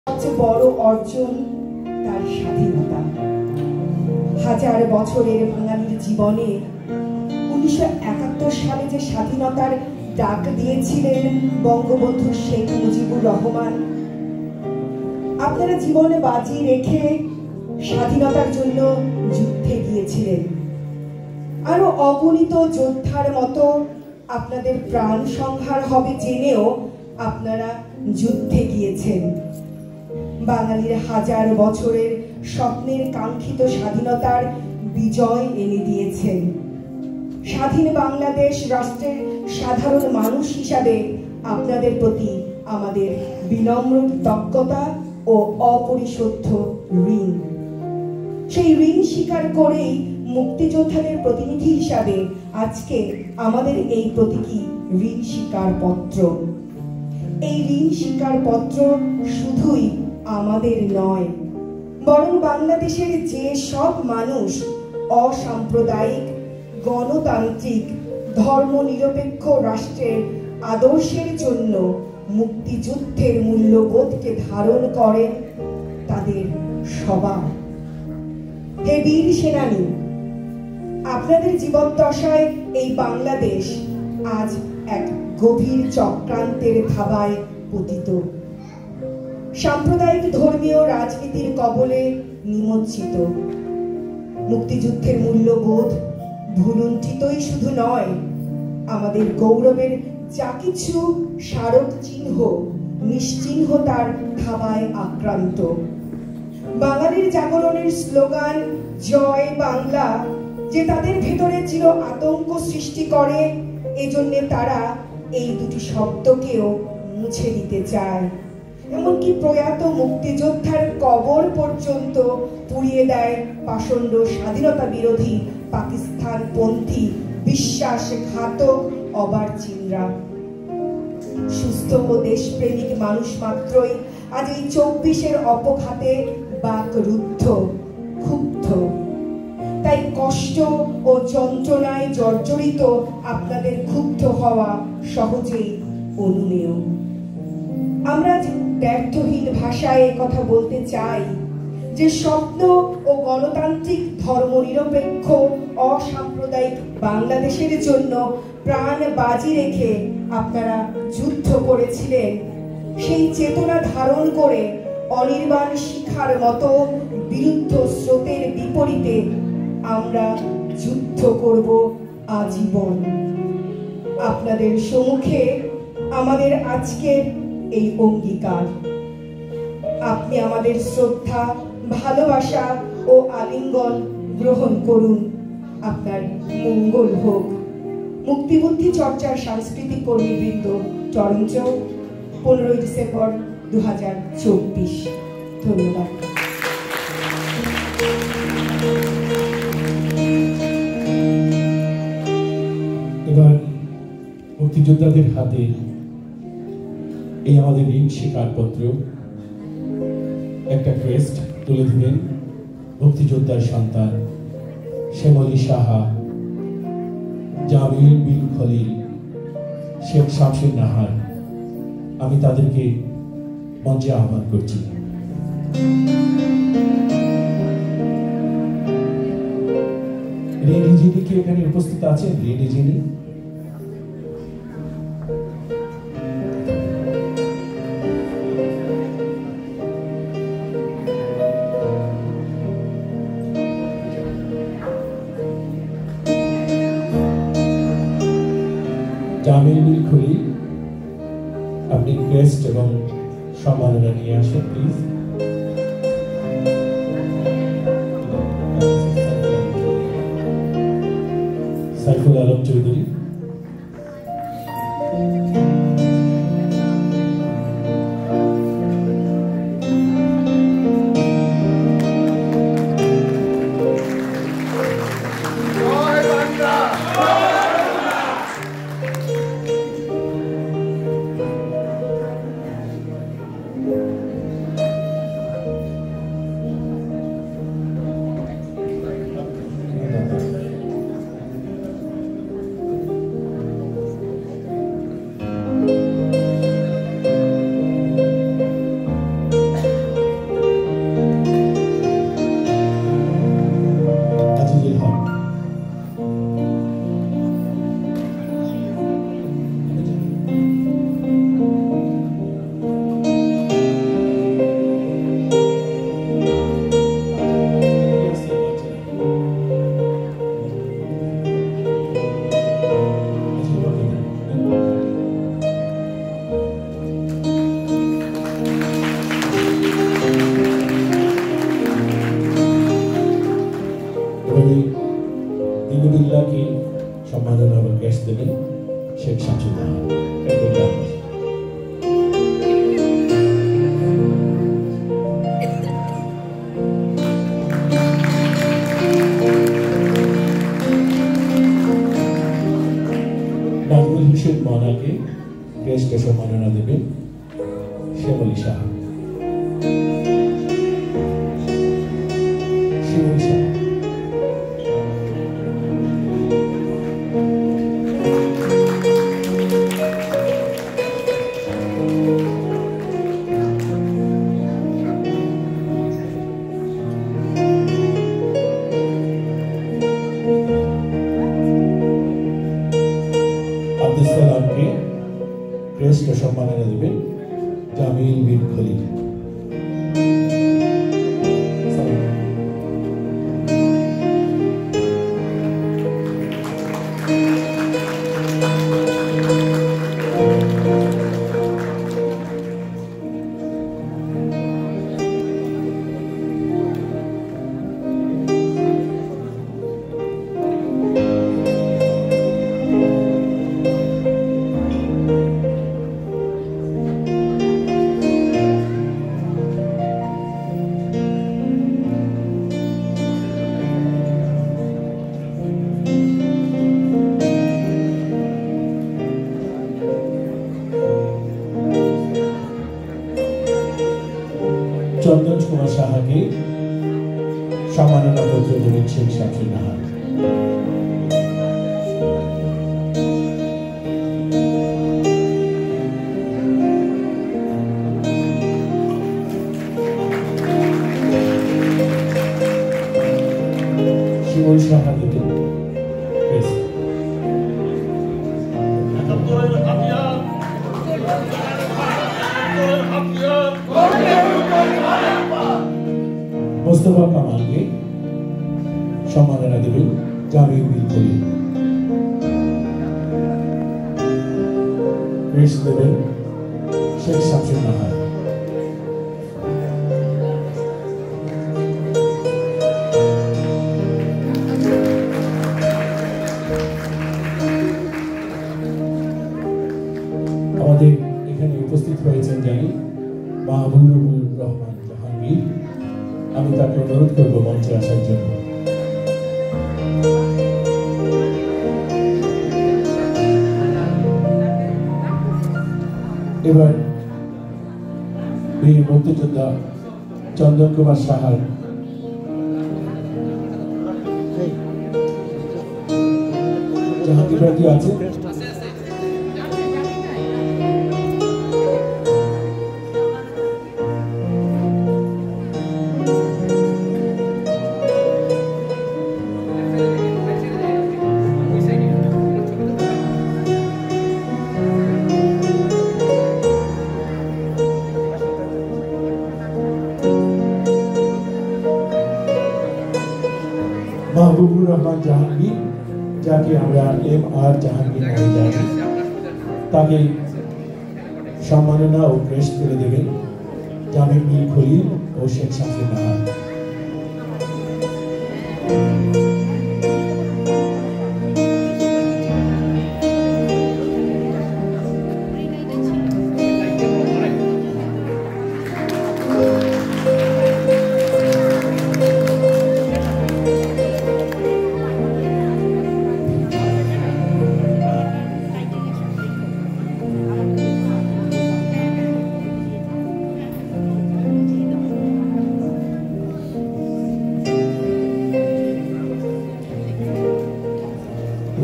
সবচেয়ে বড় অর্জন তার স্বাধীনতা। হাজার বছরের বাঙালির জীবনে 1971 সালে যে স্বাধীনতার ডাক দিয়েছিলেন বঙ্গবন্ধু শেখ মুজিবুর রহমান, আপনারা জীবনে বাজি রেখে স্বাধীনতার জন্য যুদ্ধে গিয়েছিলেন। আরো অগণিত যোদ্ধার মতো আপনাদের প্রাণ সংহার হবে জেনেও আপনারা যুদ্ধে গিয়েছেন। বাঙালির হাজার বছরের স্বপ্নের কাঙ্ক্ষিত স্বাধীনতার বিজয় এনে দিয়েছেন। স্বাধীন বাংলাদেশ রাষ্ট্রের সাধারণ মানুষ হিসাবে আপনাদের প্রতি আমাদের বিনম্র কৃতজ্ঞতা ও অপরিশোধ্য ঋণ। সেই ঋণ স্বীকার করেই মুক্তিযোদ্ধাদের প্রতিনিধি হিসাবে আজকে আমাদের এই প্রতীকী ঋণ স্বীকার পত্র। এই ঋণ স্বীকার পত্র শুধুই আমাদের নয়, বরং বাংলাদেশের যে সব মানুষ অসাম্প্রদায়িক, গণতান্ত্রিক, ধর্মনিরপেক্ষ রাষ্ট্রের আদর্শের জন্য মুক্তিযুদ্ধের মূল্যবোধকে ধারণ করেন তাদের সবার। হে বীর সেনানী, আপনাদের জীবদ্দশায় এই বাংলাদেশ আজ এক গভীর চক্রান্তের থাবায় পতিত। সাম্প্রদায়িক ধর্মীয় রাজনীতির কবলে নিমজ্জিত। মুক্তিযুদ্ধের মূল্যবোধ ভুলুণ্ঠিতই শুধু নয়, আমাদের গৌরবের যা কিছু স্মারক চিহ্ন নিশ্চিহ্নতার থাবায় আক্রান্ত। বাঙালির জাগরণের স্লোগান জয় বাংলা যে তাদের ভেতরে চির আতঙ্ক সৃষ্টি করে, এজন্য তারা এই দুটি শব্দকেও মুছে দিতে চায়। এমনকি প্রয়াত মুক্তিযোদ্ধার কবর পর্যন্ত পুড়িয়ে দেয় পাষণ্ড স্বাধীনতা বিরোধী পাকিস্তানপন্থী বিশ্বাসঘাতক অবার্চিনরা। সুস্থ ও দেশপ্রেমিক মানুষ মাত্রই আজ এই 24-এর অপঘাতে বাকরুদ্ধ, ক্ষুব্ধ। তাই কষ্ট ও যন্ত্রণায় জর্জরিত আপনাদের ক্ষুব্ধ হওয়া সহজেই অনুমেয়। আমরা ব্যর্থহীন ভাষায় কথা বলতে চাই যে স্বপ্ন ও গণতান্ত্রিক ধর্মনিরপেক্ষ অসাম্প্রদায়িক বাংলাদেশের জন্য প্রাণ বাজি রেখে আপনারা যুদ্ধ করেছিলেন, সেই চেতনা ধারণ করে অনির্বাণ শিখার মতো বিরুদ্ধ স্রোতের বিপরীতে আমরা যুদ্ধ করব আজীবন। আপনাদের সম্মুখে আমাদের আজকের এই অঙ্গীকার। আপনি আমাদের শ্রদ্ধা, ভালোবাসা ও আলিঙ্গন গ্রহণ করুন। আপনার মঙ্গল হোক। মুক্তিবুদ্ধি চর্চার সাংস্কৃতিক কর্মীবৃন্দ, টরন্টো, 15 ডিসেম্বর 2024। ধন্যবাদ। এবার মুক্তিযোদ্ধাদের হাতে এই আমাদের ঋণ স্বীকারপত্র, একটা ক্রেস্ট তুলে দিবেন মুক্তিযোদ্ধার সন্তান শ্যামলী সাহা, জামিল বিন খলিল, শেখ শামসুর নাহার। আমি তাদেরকে মঞ্চে আহ্বান করছি। রেনি যিনি কি এখানে উপস্থিত আছেন? রেনি যিনি জামিল বিন খলিল, আপনি ক্রেস্ট এবং সম্মাননা নিয়ে আসেন প্লিজ। সাইফুল আলম চৌধুরী, চন্দন কুমার সাহাকে সম্মাননা পত্র দেবেন শেখ শামসুন নাহার। শিমুল সাহা দেবেন মোস্তফা কামালকে সম্মাননা দেবেন জামিউল মিলকলি। প্রেস দেবেন শেখ শামসুন নাহার। আমাদের এখানে উপস্থিত হয়েছেন জানি মাহবুবুর রহমান জাহাঙ্গীর। আমি তাকে অনুরোধ করবো মঞ্চে আসার জন্য। এবার বীর মুক্তিযোদ্ধা চন্দন কুমার সাহার জাহাঙ্গীর ভাই আছে মাহবুবুর রহমান জাহাঙ্গীর, যাকে আমরা MR জাহাঙ্গীর নামে জানি, তাকে সম্মাননা ও ক্রেস্ট তুলে দেবেন জামিউল মিলকলি ও শেখ শামসুন নাহার।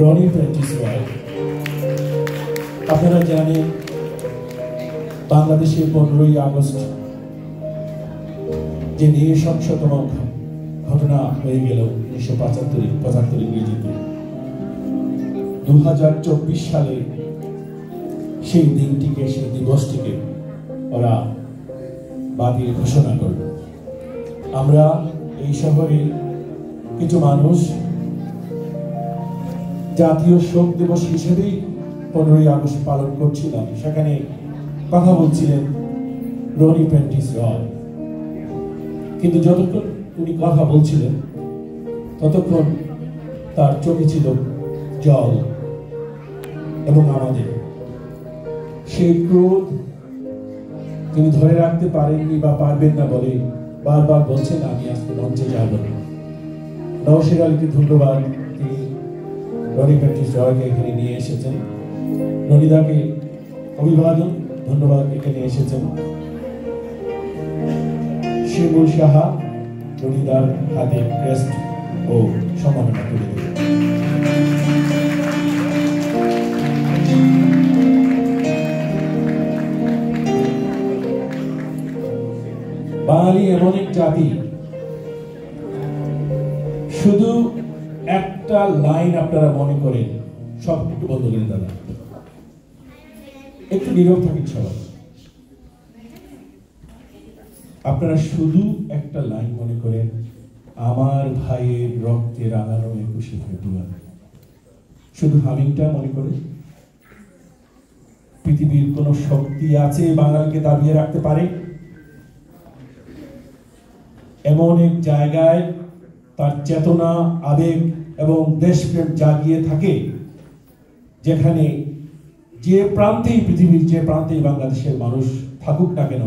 রনি প্রেন্টিস রয়, আপনারা জানেন বাংলাদেশে 15ই আগস্ট যে নৃশংসতম ঘটনা হয়ে গেল 1975 ইংরেজিতে, 2024 সালে সেই দিনটিকে, সেই দিবসটিকে ওরা বাতিল ঘোষণা করল। আমরা এই শহরে কিছু মানুষ জাতীয় শোক দিবস হিসেবেই 15ই আগস্ট পালন করছিলাম। সেখানে কথা বলছিলেন রনি প্রেন্টিস রয়, কিন্তু যতক্ষণ উনি কথা বলছিলেন ততক্ষণ তার চোখে ছিল জল এবং আমাদের সেই ক্রোধ তিনি ধরে রাখতে পারেননি বা পারবেন না বলে বারবার বলছেন আমি আজকে মঞ্চে যাব না। নওশীর আলীকে ধন্যবাদ, তিনি রনি প্রেন্টিস রয়কে এখানে নিয়ে এসেছেন। রনিদাকে অভিবাদন, ধন্যবাদ, এখানে এসেছেন। শিমুল সাহা রনিদার হাতে ক্রেস্ট ও সম্মাননা তুলে দেবেন। বাঙালি এমন এক জাতি, শুধু একটা লাইন আপনারা মনে করেন, সব একটু বন্ধ করে দাদা, একটু নীরব থাকেন সবাই। আপনারা শুধু একটা লাইন মনে করেন, আমার ভাইয়ের রক্তে রাঙানো 21শে ফেব্রুয়ারি। শুধু হামিংটা মনে করেন। পৃথিবীর কোন শক্তি আছে বাঙালিকে দাবিয়ে রাখতে পারে? এমন এক জায়গায় তার চেতনা, আবেগ এবং দেশপ্রেম জাগিয়ে থাকে, যেখানে যে প্রান্তেই, পৃথিবীর যে প্রান্তেই বাংলাদেশের মানুষ থাকুক না কেন,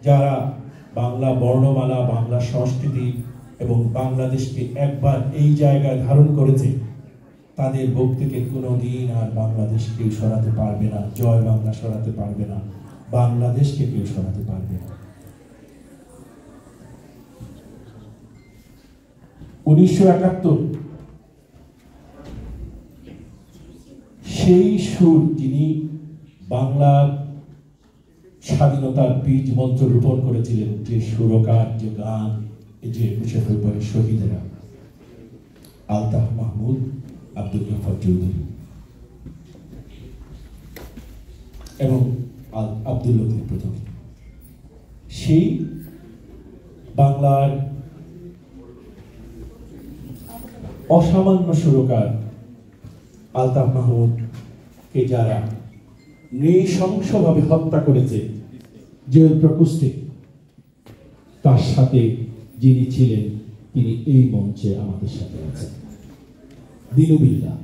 যারা বাংলা বর্ণমালা, বাংলা সংস্কৃতি এবং বাংলাদেশকে একবার এই জায়গায় ধারণ করেছে, তাদের বুক থেকে কোনোদিন আর বাংলাদেশ কেউ সরাতে পারবে না, জয় বাংলা সরাতে পারবে না, বাংলাদেশকে কেউ সরাতে পারবে না। 1971 সেই সুর যিনি বাংলার স্বাধীনতার বীজ মন্ত্র রোপণ করেছিলেন, যে সুরকার, যে গান, এই যে 21শে ফেব্রুয়ারি শহীদেরা, আলতাফ মাহমুদ, আব্দুল গফফার চৌধুরী এবং আব্দুল লতিফ প্রথম। সেই বাংলার অসামান্য সুরকার আলতাফ মাহমুদকে যারা নৃশংসভাবে হত্যা করেছে জেল প্রকোষ্ঠে, তার সাথে যিনি ছিলেন তিনি এই মঞ্চে আমাদের সাথে আছেন। দিনু বিল্লাহ,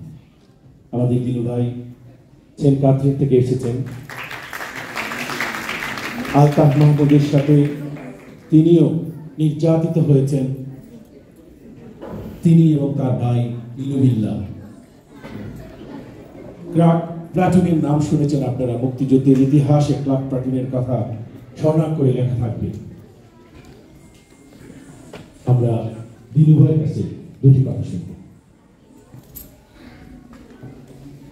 আমাদের দিনু ভাই সেন্ট কাথরিন থেকে এসেছেন। আলতাফ মাহমুদের সাথে তিনিও নির্যাতিত হয়েছেন, তিনি এবং তার ভাই দিনু বিল্লাহ। ক্লাব প্লাটুনের নাম শুনেছেন আপনারা, মুক্তিযুদ্ধের ইতিহাসে ক্লাব প্লাটুনের কথা স্বর্ণাক্ষরে করে লেখা থাকবে। আমরা দিনু ভাইয়ের কাছে দুটি কথা শুনব।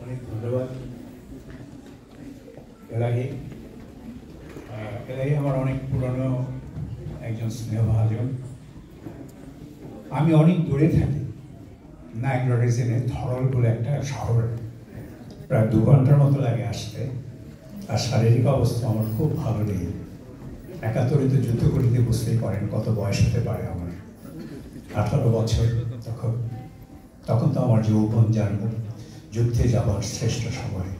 অনেক ধন্যবাদ। এলাহি আমার অনেক পুরনো একজন স্নেহভাজন। আমি অনেক দূরে থাকি, নায়াগ্রা রিজনে ধরল বলে একটা শহর, প্রায় 2 ঘন্টার মতো লাগে আসতে। আর শারীরিক অবস্থা আমার খুব ভালো নেই। 71-এ যুদ্ধ করিতে বুঝতেই পারেন কত বয়স হতে পারে আমার, 18 বছর। তখন তো আমার যৌবন জানব, যুদ্ধে যাবার শ্রেষ্ঠ সময়।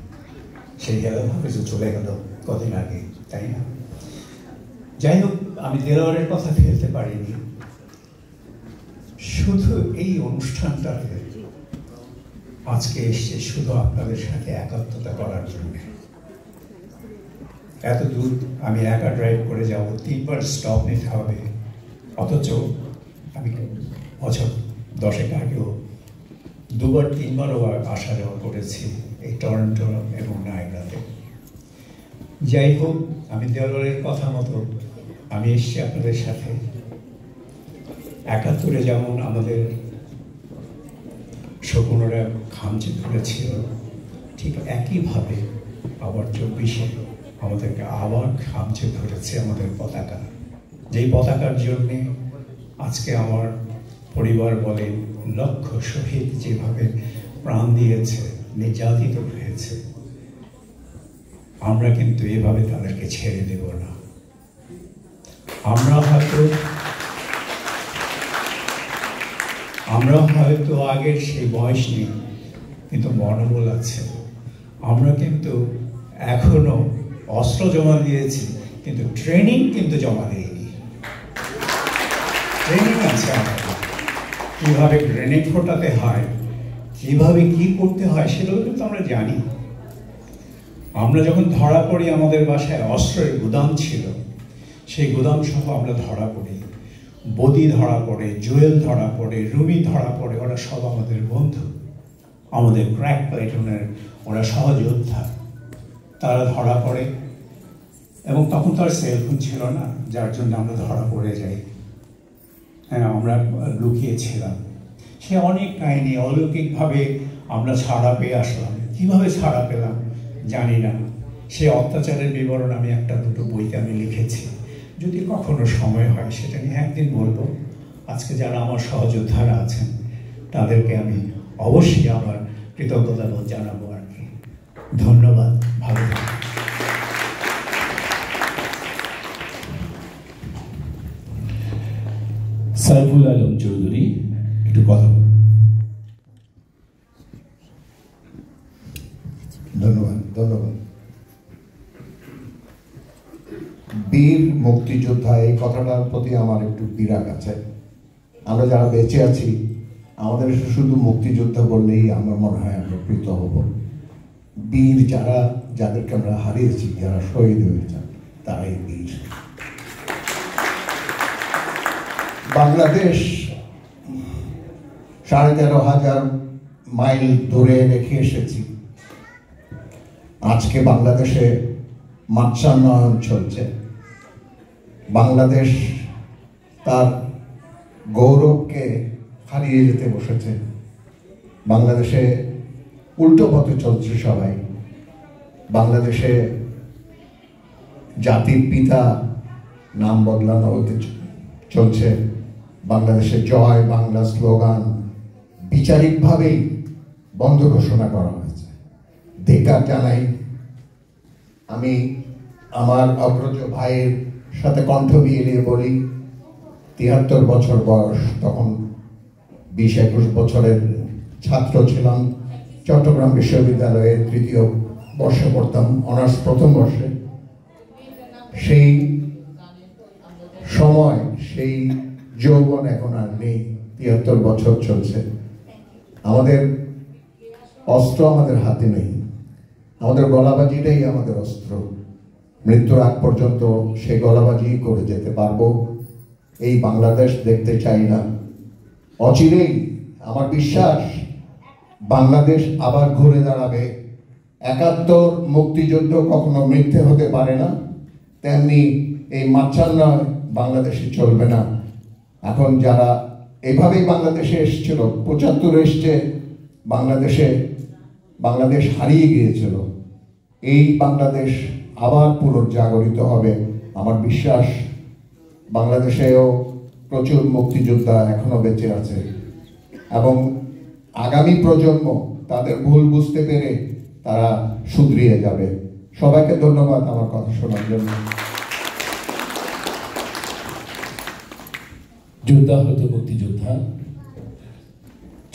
সেই ভাবে যে চলে গেল কদিন আগে, তাই না? যাই হোক, আমি দেলোয়ারের কথা ফেলতে পারিনি। শুধু এই অনুষ্ঠানটাতে আজকে এসছে শুধু আপনাদের সাথে একাত্মতা করার জন্য। এত দূর আমি একা ড্রাইভ করে যাব, 3বার স্টপ নিতে হবে। অথচ আমি বছর 10 আগেও 2বার 3বারও আসা যাওয়া করেছি এই টরন্টো এবং নায়াগ্রাতে। যাই হোক, আমি দেলোয়ারের কথা মতো আমি এসছি আপনাদের সাথে। 71-এ যেমন আমাদের শকুনরা খামচে ধরেছিল, ঠিক একইভাবে আবার 24-এ আমাদেরকে আবার খামচে ধরেছে আমাদের পতাকা। যেই পতাকার জন্যে আজকে আমার পরিবার বলেন, লক্ষ শহীদ যেভাবে প্রাণ দিয়েছে, নির্যাতিত হয়েছে, আমরা কিন্তু এভাবে তাদেরকে ছেড়ে দেব না। আমরা হয়তো আগের সেই বয়স নেই, কিন্তু মনোবল আছে। আমরা কিন্তু এখনো অস্ত্র জমা দিয়েছি, কিন্তু ট্রেনিং কিন্তু জমা দিইনি। ট্রেনিং আছে আমাদের, কিভাবে গ্রেনেড ফোটাতে হয়, কিভাবে কি করতে হয়, সেগুলো কিন্তু আমরা জানি। আমরা যখন ধরা পড়ি, আমাদের বাসায় অস্ত্রের গুদাম ছিল, সেই গুদাম সহ আমরা ধরা পড়ি। বদি ধরা পড়ে, জুয়েল ধরা পড়ে, রুমি ধরা পড়ে, ওরা সব আমাদের বন্ধু, আমাদের ক্র্যাক প্লাটুনের ওরা সহযোদ্ধা। তারা ধরা পড়ে, এবং তখন তো আর সেলফোন ছিল না, যার জন্য আমরা ধরা পড়ে যাই। হ্যাঁ, আমরা লুকিয়েছিলাম। সে অনেক কাহিনী, অলৌকিকভাবে আমরা ছাড়া পেয়ে আসলাম। কীভাবে ছাড়া পেলাম জানি না। সে অত্যাচারের বিবরণ আমি 1-2 বইতে আমি লিখেছি। যদি কখনো সময় হয় সেটা নিয়ে একদিন বলবো। আজকে যারা আমার সহযোদ্ধারা আছেন তাদেরকে আমি অবশ্যই আমার কৃতজ্ঞতা জানাবো আর কি। ধন্যবাদ, ভালো থাকুন। সাইফুল আলম চৌধুরী একটু কথা বলুন। ধন্যবাদ। বীর মুক্তিযোদ্ধা, এই কথাটার প্রতি আমার একটু বিরাগ আছে। আমরা যারা বেঁচে আছি, আমাদের শুধু মুক্তিযোদ্ধা বললেই আমার মনে হয় আমরা কৃত হব। বীর যাদেরকে আমরা হারিয়েছি, যারা শহীদ হয়েছেন, তারাই বীর। বাংলাদেশ 13,500 মাইল দূরে রেখে এসেছি। আজকে বাংলাদেশে মাৎস্যান্নয়ন চলছে। বাংলাদেশ তার গৌরবকে হারিয়ে যেতে বসেছে। বাংলাদেশে উল্টো পথে চলছে সবাই। বাংলাদেশে জাতির পিতা নাম বদলানো হতে চলছে। বাংলাদেশে জয় বাংলা স্লোগান বিচারিকভাবেই বন্ধ ঘোষণা করা হয়েছে। ধিক্কার জানাই। আমি আমার অগ্রজ ভাইয়ের সাথে কণ্ঠ মিলিয়ে বলি, ৭৩ বছর বয়স, তখন ২০-২১ বছরের ছাত্র ছিলাম। চট্টগ্রাম বিশ্ববিদ্যালয়ের ৩য় বর্ষে পড়তাম, অনার্স প্রথম বর্ষে। সেই সময়, সেই যৌবন এখন আর নেই। ৭৩ বছর চলছে। আমাদের অস্ত্র আমাদের হাতে নেই, আমাদের গলাবাজিটাই আমাদের অস্ত্র। মৃত্যুর আগ পর্যন্ত সেই গলাবাজি করে যেতে পারবো। এই বাংলাদেশ দেখতে চাই না। অচিরেই আমার বিশ্বাস বাংলাদেশ আবার ঘুরে দাঁড়াবে। ৭১ মুক্তিযুদ্ধ কখনো মিথ্যে হতে পারে না, তেমনি এই মাচ্ছান্ন বাংলাদেশে চলবে না। এখন যারা এভাবেই বাংলাদেশে এসেছিল, ৭৫ এসছে, বাংলাদেশ হারিয়ে গিয়েছিল। এই বাংলাদেশ আবার পুনর্জাগরিত হবে। আমার বিশ্বাস বাংলাদেশেও প্রচুর মুক্তিযোদ্ধা এখনো বেঁচে আছে এবং আগামী প্রজন্ম তাদের ভুল বুঝতে পেরে তারা শুধরিয়ে যাবে। সবাইকে ধন্যবাদ আমার কথা শোনার জন্য। যোদ্ধা হয়তো মুক্তিযোদ্ধা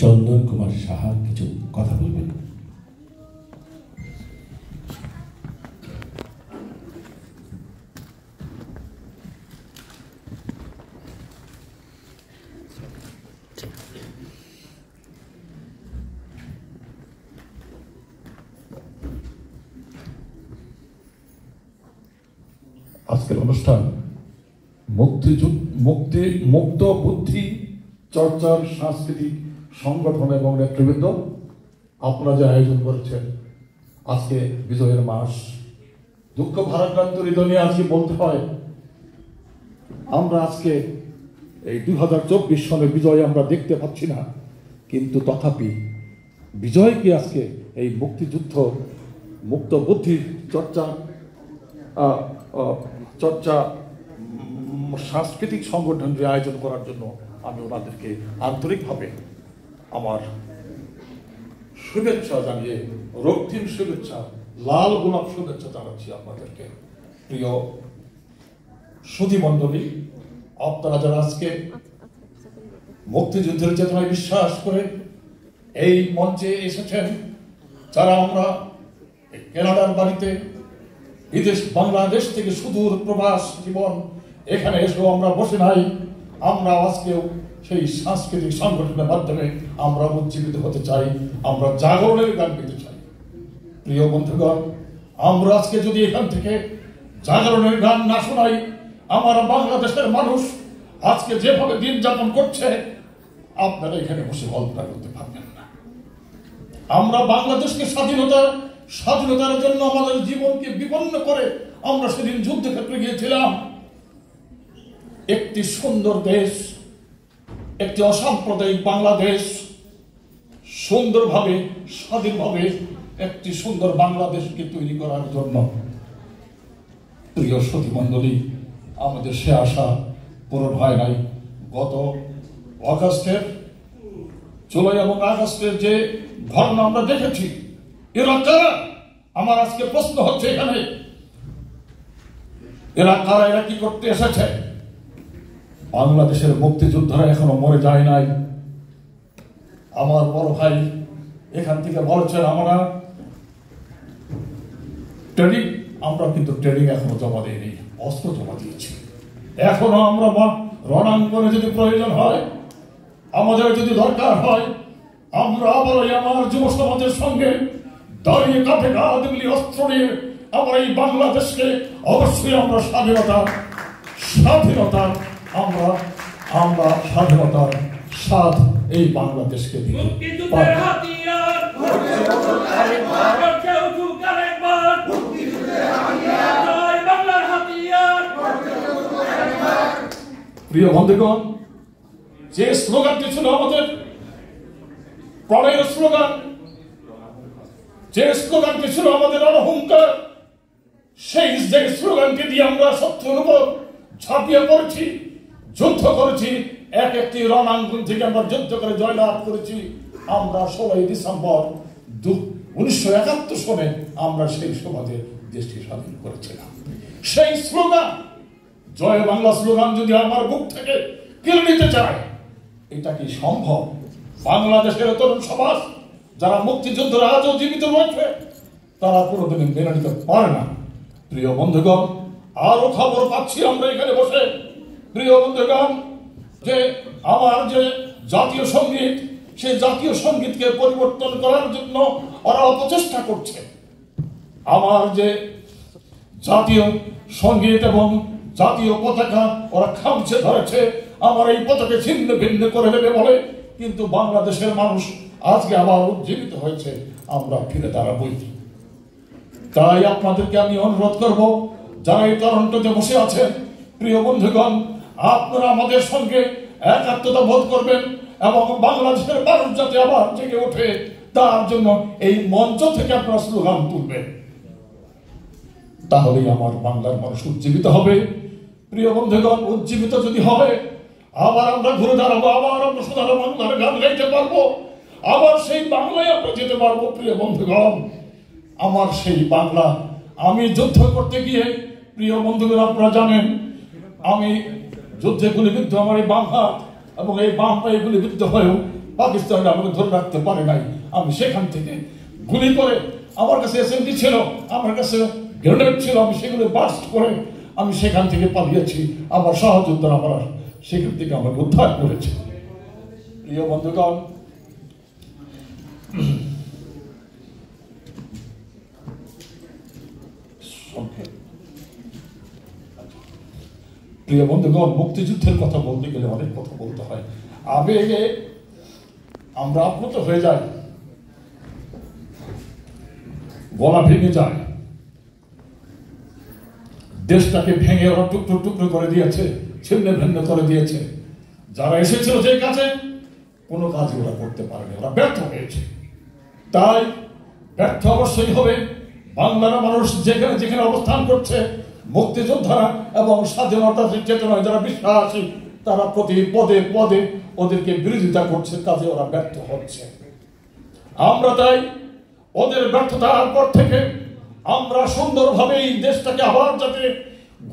চন্দন কুমার সাহা কিছু কথা বলবেন। আজকের অনুষ্ঠান মুক্ত বুদ্ধি চর্চার সাংস্কৃতিক সংগঠন এবং নেতৃবৃন্দ, আপনারা যে আয়োজন করেছেন, আজকে বিজয়ের মাস। দুঃখ ভারাক্রান্ত হৃদয় নিয়ে আজকে বলতে হয়, আমরা আজকে এই 2024 সনের বিজয় আমরা দেখতে পাচ্ছি না, কিন্তু তথাপি বিজয়কে আজকে এই মুক্তিযুদ্ধ মুক্ত বুদ্ধি চর্চা সাংস্কৃতিক সংগঠনটি আয়োজন করার জন্য আমি ওনাদেরকে আন্তরিকভাবে আমার শুভেচ্ছা জানিয়ে, রক্তিম শুভেচ্ছা, লাল গোলাপ শুভেচ্ছা জানাচ্ছি আপনাদেরকে। প্রিয় সুধী মণ্ডলী, আপনারা যারা আজকে মুক্তিযুদ্ধের চেতনায় বিশ্বাস করে এই মঞ্চে এসেছেন, যারা আমরা কানাডার বাড়িতে বিদেশ বাংলাদেশ থেকে সুদূর প্রবাস জীবন এখানে এসেও আমরা বসে নাই, আমরা আজকেও সেই সাংস্কৃতিক সংগঠনের মাধ্যমে আমরা উজ্জীবিত হতে চাই, আমরা জাগরণের গান গাইতে চাই। প্রিয় বন্ধুগণ, আমরা আজকে যদি এখান থেকে জাগরণের গান না শোনাই, আমার বাংলাদেশের মানুষ আজকে যেভাবে দিন যাপন করছে আপনারা এখানে বসে কল্পনা করতে পারবেন না। আমরা বাংলাদেশকে স্বাধীনতার জন্য আমাদের জীবনকে বিপন্ন করে আমরা সেদিন যুদ্ধক্ষেত্রে গিয়েছিলাম। একটি সুন্দর দেশ, একটি অসাম্প্রদায়িক বাংলাদেশ, সুন্দরভাবে স্বাধীনভাবে একটি সুন্দর বাংলাদেশকে তৈরি করার জন্য। প্রিয় সতী মণ্ডলী, আমাদের সে আশা পূরণ হয় নাই। গত জুলাই এবং আগস্টের যে ঘটনা আমরা দেখেছি, এরা কারা? আমার আজকে প্রশ্ন হচ্ছে এখানে, এরা কারা? এরা কি করতে এসেছে? বাংলাদেশের মুক্তিযোদ্ধারা এখনো মরে যায় নাই। আমার বড় ভাই এখান থেকে বলেছেন আমরা ট্রেনিং, আমরা কিন্তু ট্রেনিং এখনো জমা দিইনি, অস্ত্র জমা দিয়েছি। এখনো আমরা রণাঙ্গনে যদি প্রয়োজন হয়, আমাদের যদি দরকার হয়, আমরা আবার আমার যুব সমাজের সঙ্গে দাঁড়িয়ে কাঁধে কাঁধ মিলিয়ে অস্ত্র নিয়ে আমরা এই বাংলাদেশকে অবশ্যই আমরা স্বাধীনতার স্বাদ এই বাংলাদেশকে দিয়ে প্রিয় বন্ধুগণ, যে স্লোগানটি ছিল আমাদের প্রণয়ের স্লোগান, যে স্লোগানটি ছিল আমাদের অহংকার, সেই যে স্লোগানটি দিয়ে আমরা শত্রুর উপর ঝাঁপিয়ে পড়েছি, যুদ্ধ করেছি, এক একটি রণাঙ্গন থেকে আমরা যুদ্ধ করে জয়লাভ করেছি। আমরা 16 ডিসেম্বর 1971 সনে আমরা সেই সমাজে দেশটি স্বাধীন করেছিলাম। সেই স্লোগান, জয় বাংলা স্লোগান যদি আমার বুক থেকে কেড়ে নিতে চায়, এটা কি সম্ভব? বাংলাদেশের তরুণ সমাজ যারা মুক্তিযুদ্ধরা আজও জীবিত রয়েছে, তারা কোনোদিন মেনে নিতে পারে না। প্রিয় বন্ধুগণ, আরো খবর পাচ্ছি আমরা এখানে বসে, প্রিয় বন্ধুগণ, যে আমার যে জাতীয় সঙ্গীত, সেই জাতীয় সঙ্গীতকে পরিবর্তন করার জন্য ওরা অপচেষ্টা করছে। আমার যে জাতীয় সঙ্গীত এবং জাতীয় পতাকা ওরা খামচে ধরেছে, আমার এই পতাকা ছিন্ন ভিন্ন করে দেবে বলে, কিন্তু বাংলাদেশের মানুষ আজকে আবার উজ্জীবিত হয়েছে, আমরা ফিরে দাঁড়াবই। তাই আপনাদেরকে আমি অনুরোধ করব, যারা এই টরন্টোতে বসে আছেন, প্রিয় বন্ধুগণ, আপনারা আমাদের সঙ্গে একাত্মতা বোধ করবেন এবং বাংলাদেশের মানুষ যাতে আবার জেগে ওঠে, তার জন্য এই মঞ্চ থেকে আপনারা স্লোগান তুলবেন। তাহলেই আমার বাংলার মানুষ উজ্জীবিত হবে। প্রিয় বন্ধুগণ, উজ্জীবিত যদি হয়, আবার আমরা ঘুরে দাঁড়াবো, আবার আমরা সোনার বাংলার গান গাইতে পারবো, আবার সেই বাংলায় আমরা যেতে পারবো। প্রিয় বন্ধুগণ, আমার সেই বাংলা, আমি যুদ্ধ করতে গিয়ে, প্রিয় বন্ধুগণ, আপনারা জানেন আমি যুদ্ধে গুলিবিদ্ধ, আমার এই বাম হাত এবং এই বাম পায়ে গুলিবিদ্ধ হয়েও পাকিস্তান আমাকে ধরে রাখতে পারে নাই। আমি সেখান থেকে গুলি করে, আমার কাছে এসএমজি ছিল, আমার কাছে গ্রেনেড ছিল, আমি সেগুলো বাস্ট করে আমি সেখান থেকে পালিয়েছি। আমার সহযোদ্ধারা আমার সেখান থেকে আমাকে উদ্ধার করেছে। প্রিয় বন্ধুগণ, প্রিয় বন্ধুগণ, মুক্তিযুদ্ধের কথা বলতে গেলে অনেক কথা বলতে হয়। আবেগে আমরা আপ্লুত হয়ে যাই, গলা ভেঙে যায়। দেশটাকে ভেঙে ওরা টুকরো টুকরো করে দিয়েছে, ছিন্ন ভিন্ন করে দিয়েছে। যারা এসেছিল যে কাজে, কোনো কাজই ওরা করতে পারেনি, ওরা ব্যর্থ হয়েছে। তাই ব্যর্থ অবশ্যই হবে। বাংলার মানুষ যেখানে যেখানে অবস্থান করছে, মুক্তিযোদ্ধারা এবং স্বাধীনতার চেতনায় যারা বিশ্বাসী, তারা প্রতি পদে পদে ওদেরকে বিরোধিতা করছে, কাজে ওরা ব্যর্থ হচ্ছে। আমরা তাই ওদের ব্যর্থতার পর থেকে আমরা সুন্দরভাবে এই দেশটাকে আবার যাতে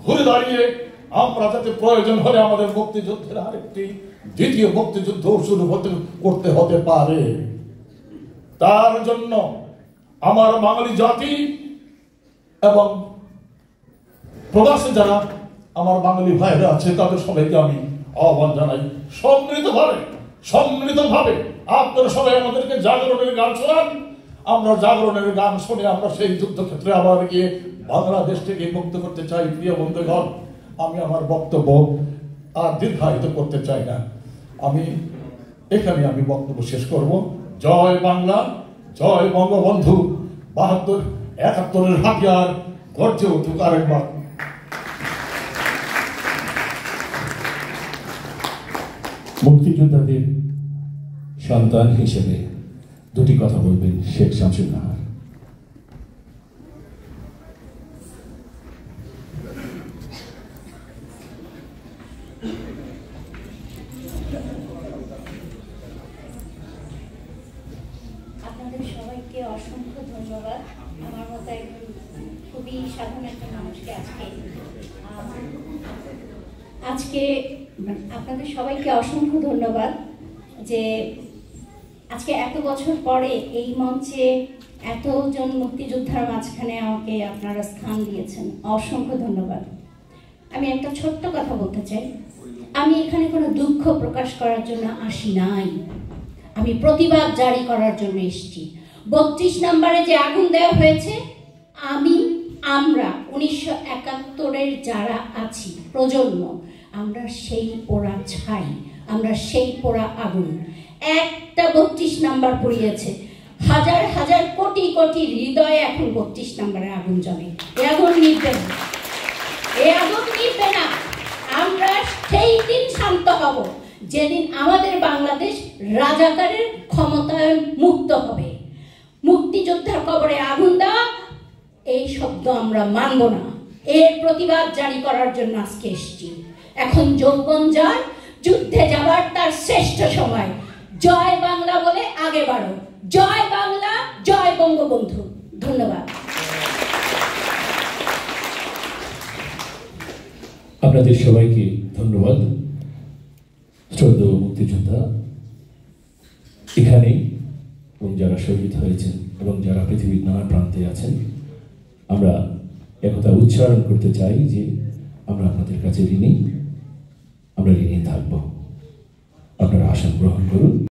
ঘুরে দাঁড়িয়ে, আমরা যাতে প্রয়োজন হলে আমাদের মুক্তিযুদ্ধের আরেকটি দ্বিতীয় মুক্তিযুদ্ধ শুরু করতে হতে পারে, তার জন্য আমার বাঙালি জাতি এবং প্রবাসে যারা আমার বাঙালি ভাইরা আছে, তাদের সবাইকে আমি আহ্বান জানাই, সম্মিলিতভাবে আপনারা সবাই আমাদেরকে জাগরণের গান শোনান। আমরা জাগরণের গান শুনে আমরা সেই যুদ্ধক্ষেত্রে আবার গিয়ে বাংলাদেশ থেকে মুক্ত করতে চাই। প্রিয় বন্ধুগণ, আমি আমার বক্তব্য আর দীর্ঘায়িত করতে চাই না, আমি এখানে বক্তব্য শেষ করব। জয় বাংলা, জয় বঙ্গবন্ধু, 72-71 হাতিয়ার গর্জে উঠুক আরেকবার। মুক্তিযোদ্ধাদের সন্তান হিসেবে দুটি কথা বলবেন শেখ শামসুল নাহার। আপনাদের সবাইকে অসংখ্য ধন্যবাদ। আমার মতো একজন খুবই সাধারণ একটা মানুষকে আজকে আপনাদের সবাইকে অসংখ্য ধন্যবাদ যে আজকে এত বছর পরে এই মঞ্চে এতজন মুক্তিযোদ্ধার মাঝখানে আমাকে আপনারা স্থান দিয়েছেন, অসংখ্য ধন্যবাদ। আমি একটা ছোট্ট কথা বলতে চাই, আমি এখানে কোনো দুঃখ প্রকাশ করার জন্য আসি নাই, আমি প্রতিবাদ জারি করার জন্য এসেছি। 32 নম্বরে যে আগুন দেওয়া হয়েছে, আমরা 1971-এর যারা আছি প্রজন্ম, আমরা সেই পোড়া ছাই, আমরা সেই পোড়া আগুন। একটা 32 নাম্বার পুড়িয়েছে, হাজার হাজার কোটি কোটি হৃদয়ে এখন 32 নম্বরে আগুন জ্বলে। এ আগুন নিভবে না, এ আগুন নিভবে না। আমরা সেই দিন শান্ত হব যেদিন আমাদের বাংলাদেশ রাজাকারের ক্ষমতায়ন মুক্ত হবে। মুক্তিযোদ্ধার কবরে আগুন দেওয়া এই শব্দ আমরা মানব না। এর প্রতিবাদ জারি করার জন্য আজকে এসেছি। এখন যৌবন যায়, যুদ্ধে যাবার তার শ্রেষ্ঠ সময়। জয় বাংলা বলে আগে বাড়ো। জয় বাংলা, জয় বঙ্গবন্ধু। ধন্যবাদ। আপনাদের সবাইকে ধন্যবাদ। শ্রদ্ধেয় মুক্তিযোদ্ধা এখানে এবং যারা শহীদ হয়েছেন এবং যারা পৃথিবীর নানা প্রান্তে আছেন, আমরা একথা উচ্চারণ করতে চাই যে আমরা আপনাদের কাছে ঋণী, আমরা ঋণী থাকব। আপনারা আসন গ্রহণ করুন।